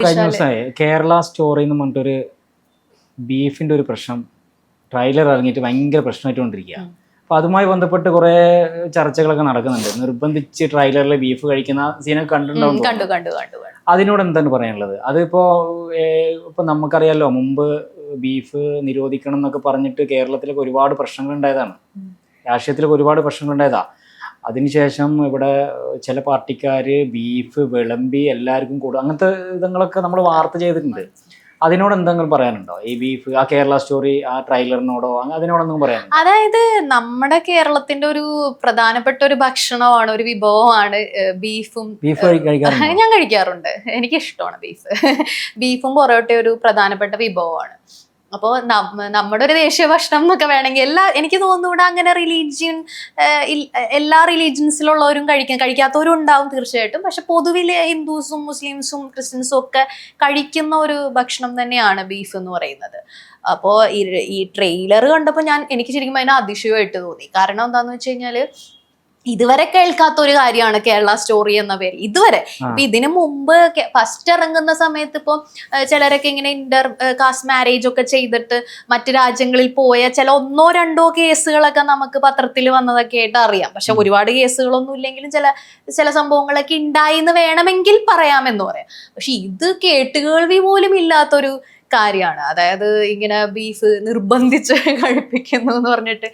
കഴിഞ്ഞ ദിവസമായി കേരള സ്റ്റോറി എന്ന് പറഞ്ഞിട്ടൊരു ബീഫിന്റെ ഒരു പ്രശ്നം ട്രെയിലർ ഇറങ്ങിയിട്ട് ഭയങ്കര പ്രശ്നമായിട്ടുകൊണ്ടിരിക്കുക. അപ്പൊ അതുമായി ബന്ധപ്പെട്ട് കുറെ ചർച്ചകളൊക്കെ നടക്കുന്നുണ്ട്. നിർബന്ധിച്ച് ട്രെയിലറിൽ ബീഫ് കഴിക്കുന്ന സീനൊക്കെ കണ്ടിട്ടുണ്ടാവും. അതിനോട് എന്താണ് പറയാനുള്ളത്? അതിപ്പോ നമുക്കറിയാലോ, മുമ്പ് ബീഫ് നിരോധിക്കണം എന്നൊക്കെ പറഞ്ഞിട്ട് കേരളത്തിലൊക്കെ ഒരുപാട് പ്രശ്നങ്ങൾ ഉണ്ടായതാണ്, രാഷ്ട്രീയത്തിലൊക്കെ ഒരുപാട് പ്രശ്നങ്ങൾ ഉണ്ടായതാ. അതിനുശേഷം ഇവിടെ ചില പാർട്ടിക്കാര് ബീഫ് വിളമ്പി എല്ലാവർക്കും കൂടും, അങ്ങനത്തെ ഇതങ്ങളൊക്കെ നമ്മൾ വാർത്ത ചെയ്തിട്ടുണ്ട്. അതിനോട് എന്തെങ്കിലും പറയാനുണ്ടോ? ഈ ബീഫ്, ആ കേരള സ്റ്റോറി, ആ ട്രെയിലറിനോടോ അതിനോടൊന്നും പറയാനുണ്ടോ? അതായത് നമ്മുടെ കേരളത്തിന്റെ ഒരു പ്രധാനപ്പെട്ട ഒരു ഭക്ഷണമാണ്, ഒരു വിഭവമാണ് ബീഫും. ഞാൻ കഴിക്കാറുണ്ട്, എനിക്ക് ഇഷ്ടമാണ് ബീഫ്. ബീഫും പൊറോട്ടയും ഒരു പ്രധാനപ്പെട്ട വിഭവമാണ്. അപ്പോൾ നമ്മുടെ ഒരു ദേശീയ ഭക്ഷണം എന്നൊക്കെ വേണമെങ്കിൽ എനിക്ക് തോന്നുന്നു ഇവിടെ അങ്ങനെ റിലീജിയൻ എല്ലാ റിലീജിയൻസിലുള്ളവരും കഴിക്കാത്തവരും ഉണ്ടാവും തീർച്ചയായിട്ടും. പക്ഷെ പൊതുവിൽ ഹിന്ദുസും മുസ്ലിംസും ക്രിസ്ത്യൻസും ഒക്കെ കഴിക്കുന്ന ഒരു ഭക്ഷണം തന്നെയാണ് ബീഫ് എന്ന് പറയുന്നത്. അപ്പോൾ ഈ ട്രെയിലർ കണ്ടപ്പോൾ എനിക്ക് ശരിക്കും അതിന് അതിശയമായിട്ട് തോന്നി. കാരണം എന്താണെന്ന് വെച്ച് കഴിഞ്ഞാൽ ഇതുവരെ കേൾക്കാത്ത ഒരു കാര്യമാണ് കേരള സ്റ്റോറി എന്ന പേര്. ഇതുവരെ ഇപ്പൊ ഇതിനു മുമ്പ് ഫസ്റ്റ് ഇറങ്ങുന്ന സമയത്ത് ഇപ്പൊ ചിലരൊക്കെ ഇങ്ങനെ ഇന്റർ കാസ്റ്റ് മാരേജ് ഒക്കെ ചെയ്തിട്ട് മറ്റു രാജ്യങ്ങളിൽ പോയ ചില 1-2 കേസുകളൊക്കെ നമുക്ക് പത്രത്തിൽ വന്നതൊക്കെ ആയിട്ട് അറിയാം. പക്ഷെ ഒരുപാട് കേസുകളൊന്നും ഇല്ലെങ്കിലും ചില സംഭവങ്ങളൊക്കെ ഉണ്ടായി എന്ന് വേണമെങ്കിൽ പറയാമെന്ന് പറയാം. പക്ഷെ ഇത് കേട്ടുകേൾവി പോലും ഇല്ലാത്തൊരു കാര്യമാണ്. അതായത് ഇങ്ങനെ ബീഫ് നിർബന്ധിച്ച് കഴിപ്പിക്കുന്നു എന്ന് പറഞ്ഞിട്ട്